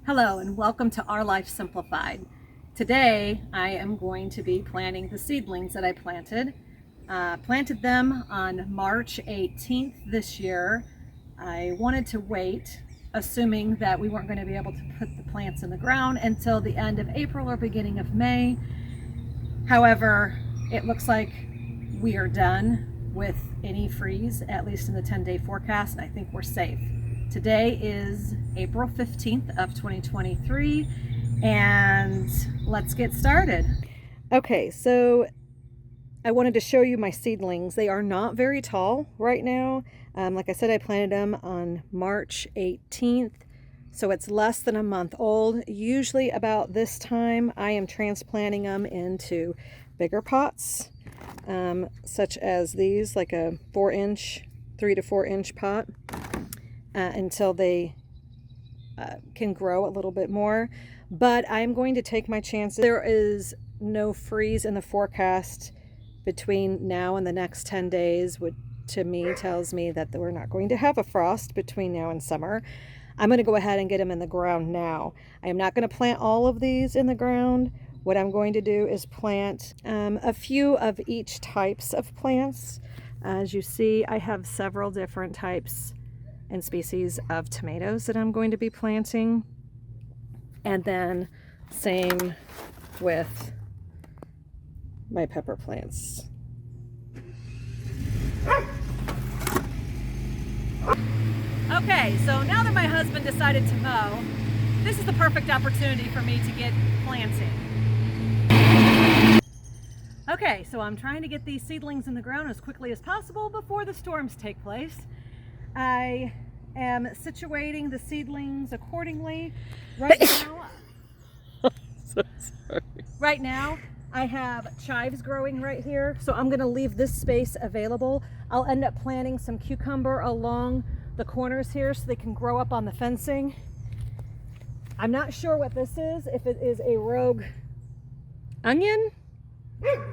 Hello and welcome to Our Life Simplified. Today I am going to be planting the seedlings that I planted. Planted them on March 18th this year. I wanted to wait, assuming that we weren't going to be able to put the plants in the ground until the end of April or beginning of May. However, it looks like we are done with any freeze, at least in the 10-day forecast, and I think we're safe. Today is April 15th of 2023, and let's get started. Okay, so I wanted to show you my seedlings. They are not very tall right now. Like I said, I planted them on March 18th, so it's less than a month old. Usually about this time, I am transplanting them into bigger pots, such as these, like a 3 to 4 inch pot. Until they can grow a little bit more. But I'm going to take my chances. There is no freeze in the forecast between now and the next 10 days, which to me tells me that we're not going to have a frost between now and summer. I'm going to go ahead and get them in the ground now. I am not going to plant all of these in the ground. What I'm going to do is plant a few of each types of plants. As you see, I have several different types and species of tomatoes that I'm going to be planting, and then same with my pepper plants. Okay, so now that my husband decided to mow, this is the perfect opportunity for me to get planting. Okay, so I'm trying to get these seedlings in the ground as quickly as possible before the storms take place. I am situating the seedlings accordingly. Right now, So sorry. right now I have chives growing right here, so I'm going to leave this space available. I'll end up planting some cucumber along the corners here so they can grow up on the fencing. I'm not sure what this is, if it is a rogue onion.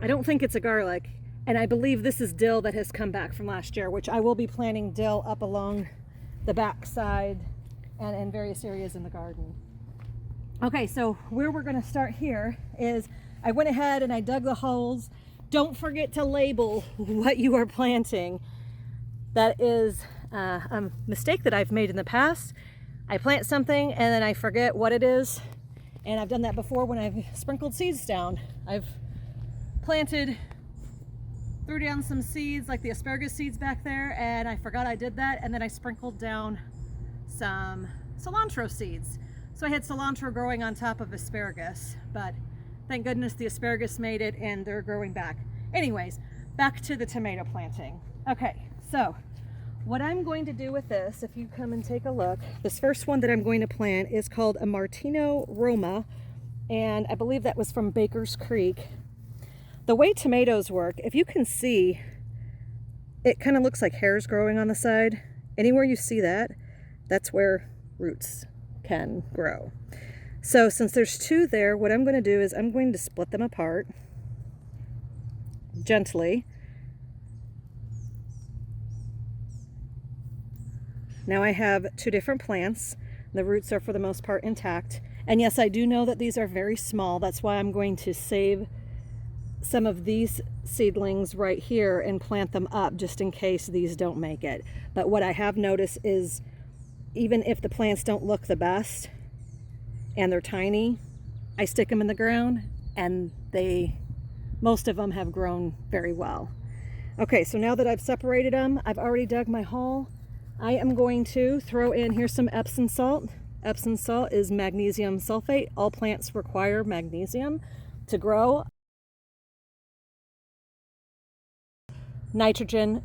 I don't think it's a garlic. And I believe this is dill that has come back from last year, which I will be planting dill up along the back side and in various areas in the garden. Okay, so where we're going to start here is I went ahead and I dug the holes. Don't forget to label what you are planting. That is a mistake that I've made in the past. I plant something and then I forget what it is. And I've done that before when I've sprinkled seeds down. I've threw down some seeds like the asparagus seeds back there, and I forgot I did that, and then I sprinkled down some cilantro seeds. So I had cilantro growing on top of asparagus, but thank goodness the asparagus made it and they're growing back. Anyways, back to the tomato planting. Okay, so what I'm going to do with this, if you come and take a look, this first one that I'm going to plant is called a Martino Roma, and I believe that was from Baker's Creek. The way tomatoes work, if you can see, it kind of looks like hairs growing on the side. Anywhere you see that, that's where roots can grow. So since there's two there, what I'm going to do is I'm going to split them apart gently. Now I have two different plants. The roots are for the most part intact. And yes, I do know that these are very small. That's why I'm going to save some of these seedlings right here and plant them up just in case these don't make it. But what I have noticed is even if the plants don't look the best and they're tiny, I stick them in the ground and most of them have grown very well. Okay, so now that I've separated them, I've already dug my hole. I am going to throw in here some Epsom salt. Epsom salt is magnesium sulfate. All plants require magnesium to grow. Nitrogen,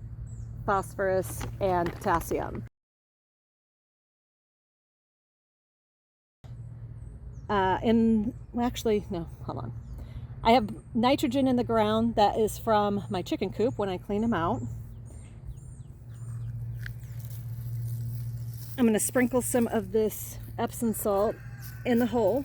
phosphorus, and potassium. Hold on. I have nitrogen in the ground that is from my chicken coop when I clean them out. I'm going to sprinkle some of this Epsom salt in the hole.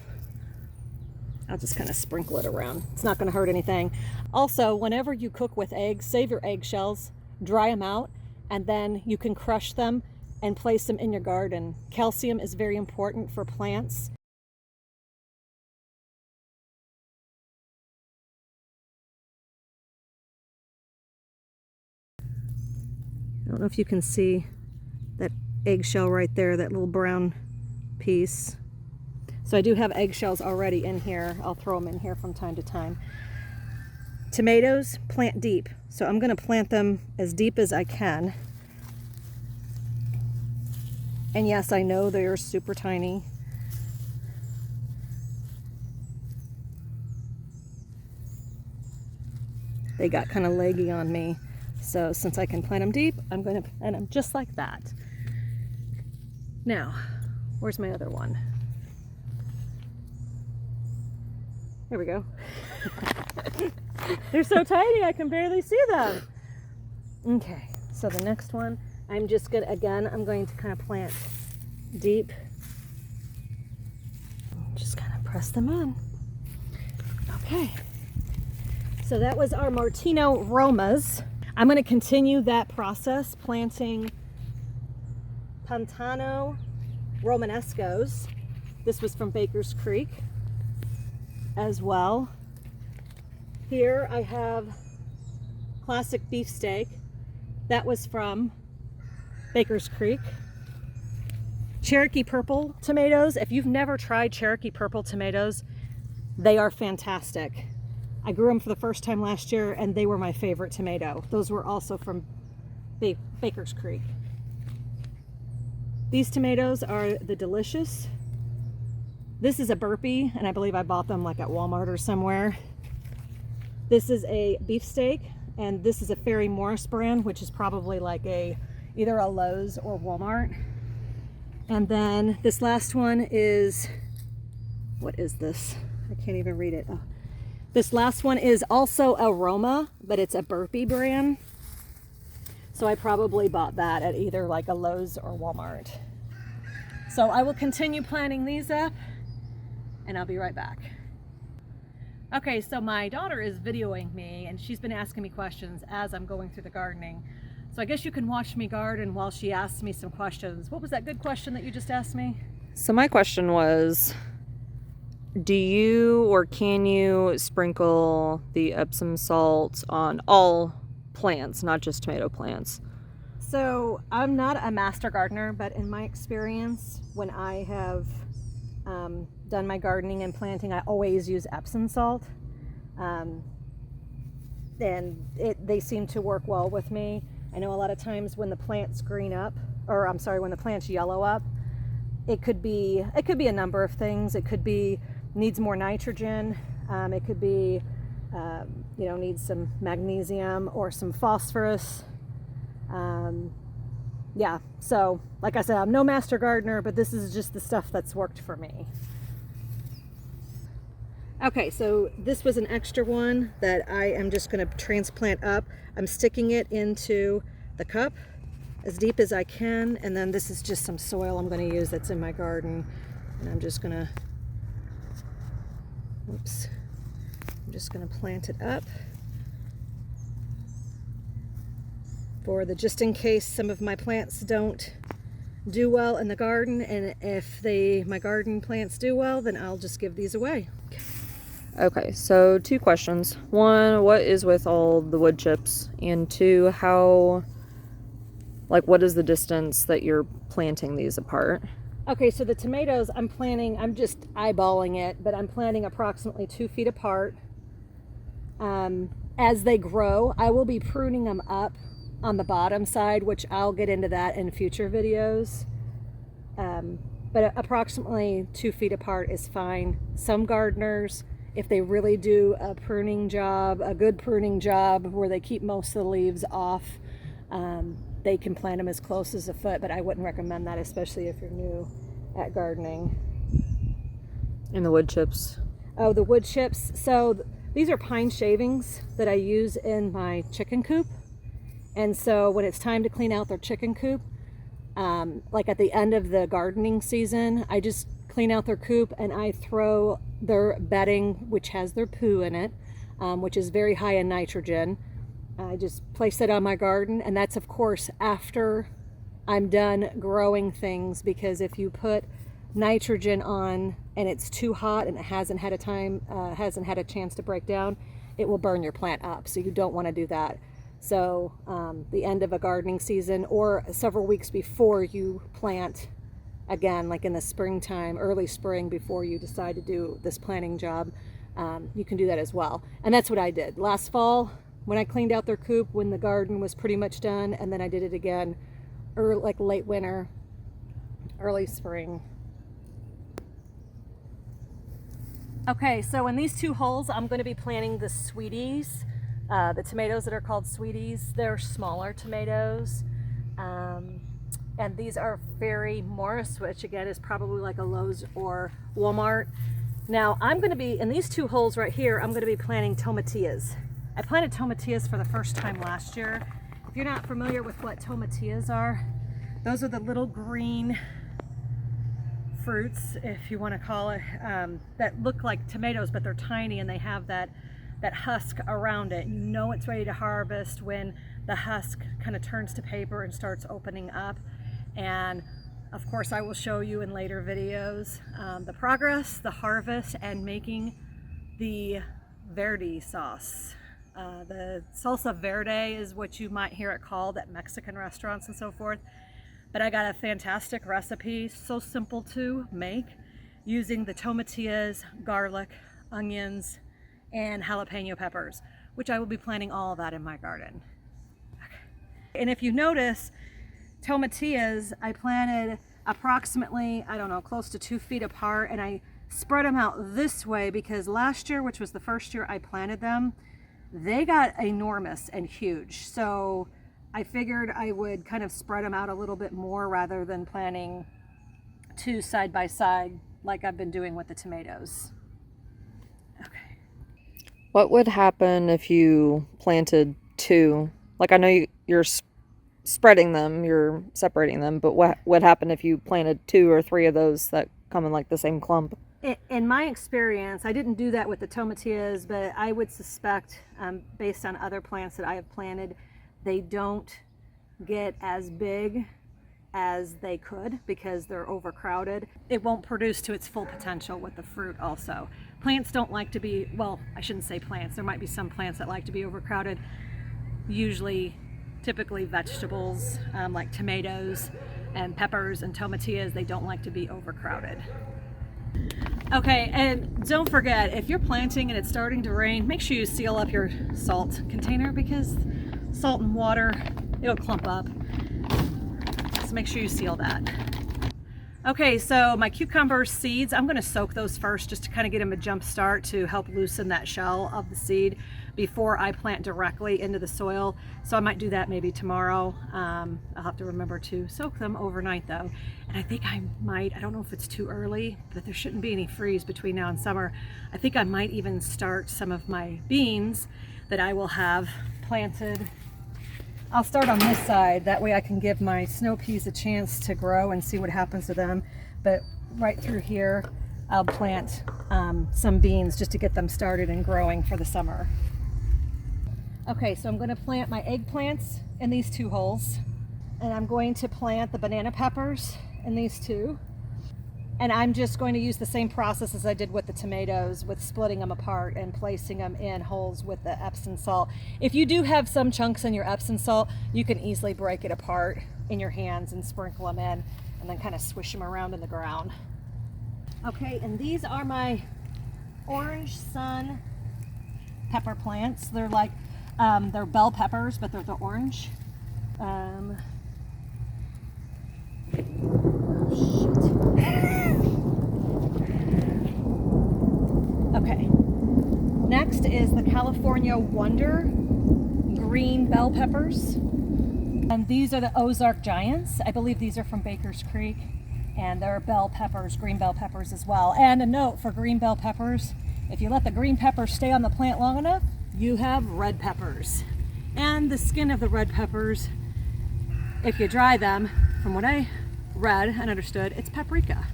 I'll just kind of sprinkle it around. It's not going to hurt anything. Also, whenever you cook with eggs, save your eggshells, dry them out, and then you can crush them and place them in your garden. Calcium is very important for plants. don't know if you can see that eggshell right there, that little brown piece. So I do have eggshells already in here. I'll throw them in here from time to time. Tomatoes, plant deep. So I'm going to plant them as deep as I can. And yes, I know they're super tiny. They got kind of leggy on me. So since I can plant them deep, I'm going to plant them just like that. Now, where's my other one? There we go. They're so tiny, I can barely see them. Okay, so the next one, I'm just gonna, again, I'm going to kind of plant deep. Just kind of press them on. Okay. So that was our Martino Romas. I'm going to continue that process, planting Pantano Romanescos. This was from Baker's Creek as well. Here I have classic beefsteak. That was from Baker's Creek. Cherokee purple tomatoes. If you've never tried Cherokee purple tomatoes, they are fantastic. I grew them for the first time last year and they were my favorite tomato. Those were also from Baker's Creek. These tomatoes are the Delicious. This is a burpee and I believe I bought them like at Walmart or somewhere. This is a beefsteak and this is a Ferry Morris brand, which is probably like either a Lowe's or Walmart. And then this last one is, what is this? I can't even read it. Oh. This last one is also a Roma, but it's a burpee brand. So I probably bought that at either like a Lowe's or Walmart. So I will continue planting these up and I'll be right back. Okay, so my daughter is videoing me and she's been asking me questions as I'm going through the gardening. So I guess you can watch me garden while she asks me some questions. What was that good question that you just asked me? So my question was, do you or can you sprinkle the Epsom salt on all plants, not just tomato plants? So I'm not a master gardener, but in my experience, when I have done my gardening and planting, I always use Epsom salt. And they seem to work well with me. I know a lot of times when the plants green up, or I'm sorry, when the plants yellow up, it could be a number of things. It could be needs more nitrogen. It could be, needs some magnesium or some phosphorus. Yeah, so like I said, I'm no master gardener, but this is just the stuff that's worked for me. Okay, so this was an extra one that I am just going to transplant up. I'm sticking it into the cup as deep as I can, and then this is just some soil I'm going to use that's in my garden, and I'm just going to, plant it up for just in case some of my plants don't do well in the garden, and if my garden plants do well, then I'll just give these away. Okay, so 2 questions. 1, what is with all the wood chips? And 2, what is the distance that you're planting these apart? Okay, so the tomatoes I'm just eyeballing it, but I'm planting approximately 2 feet apart. As they grow, I will be pruning them up on the bottom side, which I'll get into that in future videos. But approximately 2 feet apart is fine. Some gardeners, if they really do a good pruning job where they keep most of the leaves off, they can plant them as close as a foot, but I wouldn't recommend that, especially if you're new at gardening. And the wood chips? Oh, the wood chips. So these are pine shavings that I use in my chicken coop. And so when it's time to clean out their chicken coop, like at the end of the gardening season, I just clean out their coop and I throw their bedding, which has their poo in it, which is very high in nitrogen. I just place it on my garden, and that's of course after I'm done growing things, because if you put nitrogen on and it's too hot and it hasn't had a chance to break down, it will burn your plant up. So you don't want to do that. So the end of a gardening season or several weeks before you plant again, like in the springtime, early spring, before you decide to do this planting job, you can do that as well. And that's what I did last fall when I cleaned out their coop when the garden was pretty much done, and then I did it again like late winter, early spring. Okay, so in these 2 holes I'm going to be planting the sweeties, the tomatoes that are called sweeties. They're smaller tomatoes. And these are Fairy Morris, which again is probably like a Lowe's or Walmart. Now I'm going to be, in these 2 holes right here, I'm going to be planting tomatillos. I planted tomatillos for the first time last year. If you're not familiar with what tomatillos are, those are the little green fruits, if you want to call it, that look like tomatoes, but they're tiny and they have that husk around it. You know it's ready to harvest when the husk kind of turns to paper and starts opening up. And of course I will show you in later videos the progress, the harvest, and making the verde sauce. The salsa verde is what you might hear it called at Mexican restaurants and so forth. But I got a fantastic recipe, so simple to make, using the tomatillos, garlic, onions, and jalapeno peppers, which I will be planting all of that in my garden. Okay. And if you notice, tomatillos I planted approximately, I don't know, close to 2 feet apart, and I spread them out this way because last year, which was the first year I planted them, they got enormous and huge. So I figured I would kind of spread them out a little bit more rather than planting 2 side by side like I've been doing with the tomatoes. Okay. What would happen if you planted 2? Like, I know you're spreading them, you're separating them, but what would happen if you planted 2 or 3 of those that come in like the same clump? In my experience, I didn't do that with the tomatillos, but I would suspect, based on other plants that I have planted, they don't get as big as they could because they're overcrowded. It won't produce to its full potential with the fruit also. Plants don't like to be, well, I shouldn't say plants. There might be some plants that like to be overcrowded. Typically vegetables like tomatoes and peppers and tomatillos, they don't like to be overcrowded. Okay, and don't forget, if you're planting and it's starting to rain, make sure you seal up your salt container because salt and water, it'll clump up. So make sure you seal that. Okay, so my cucumber seeds, I'm going to soak those first just to kind of get them a jump start to help loosen that shell of the seed before I plant directly into the soil. So I might do that maybe tomorrow. I'll have to remember to soak them overnight though. And I think I might, I don't know if it's too early, but there shouldn't be any freeze between now and summer. I think I might even start some of my beans that I will have planted. I'll start on this side, that way I can give my snow peas a chance to grow and see what happens to them. But right through here, I'll plant some beans just to get them started and growing for the summer. Okay, so I'm going to plant my eggplants in these 2 holes, and I'm going to plant the banana peppers in these 2. And I'm just going to use the same process as I did with the tomatoes, with splitting them apart and placing them in holes with the Epsom salt. If you do have some chunks in your Epsom salt, you can easily break it apart in your hands and sprinkle them in and then kind of swish them around in the ground. Okay, and these are my orange sun pepper plants. They're like, they're bell peppers, but they're the orange. Okay, next is the California Wonder green bell peppers. And these are the Ozark Giants. I believe these are from Baker's Creek, and they're bell peppers, green bell peppers as well. And a note for green bell peppers, if you let the green peppers stay on the plant long enough, you have red peppers. And the skin of the red peppers, if you dry them, from what I read and understood, it's paprika.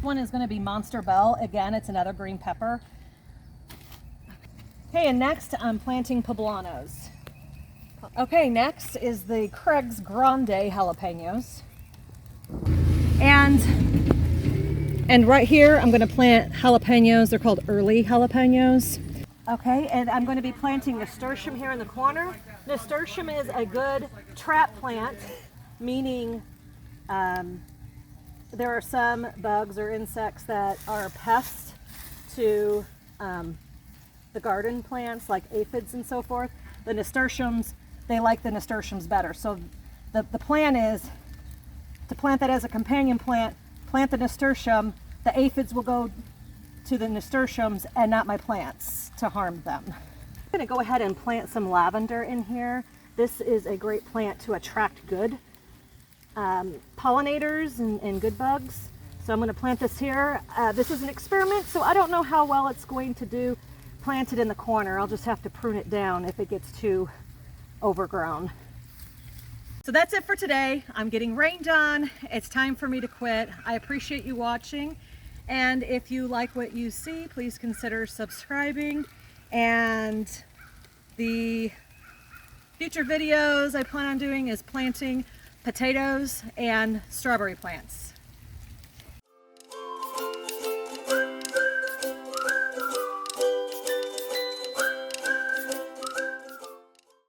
One is going to be Monster Bell. Again, it's another green pepper. Okay, and next I'm planting poblanos. Okay, next is the Craig's Grande jalapenos. And right here I'm going to plant jalapenos. They're called early jalapenos. Okay, and I'm going to be planting nasturtium here in the corner. Nasturtium is a good trap plant, meaning there are some bugs or insects that are pests to the garden plants, like aphids and so forth. The nasturtiums, they like the nasturtiums better. So the plan is to plant that as a companion plant, plant the nasturtium, the aphids will go to the nasturtiums and not my plants to harm them. I'm gonna go ahead and plant some lavender in here. This is a great plant to attract good pollinators and good bugs. So I'm gonna plant this here. This is an experiment, so I don't know how well it's going to do planted in the corner. I'll just have to prune it down if it gets too overgrown. So that's it for today. I'm getting rained on. It's time for me to quit. I appreciate you watching. And if you like what you see, please consider subscribing. And the future videos I plan on doing is planting potatoes and strawberry plants.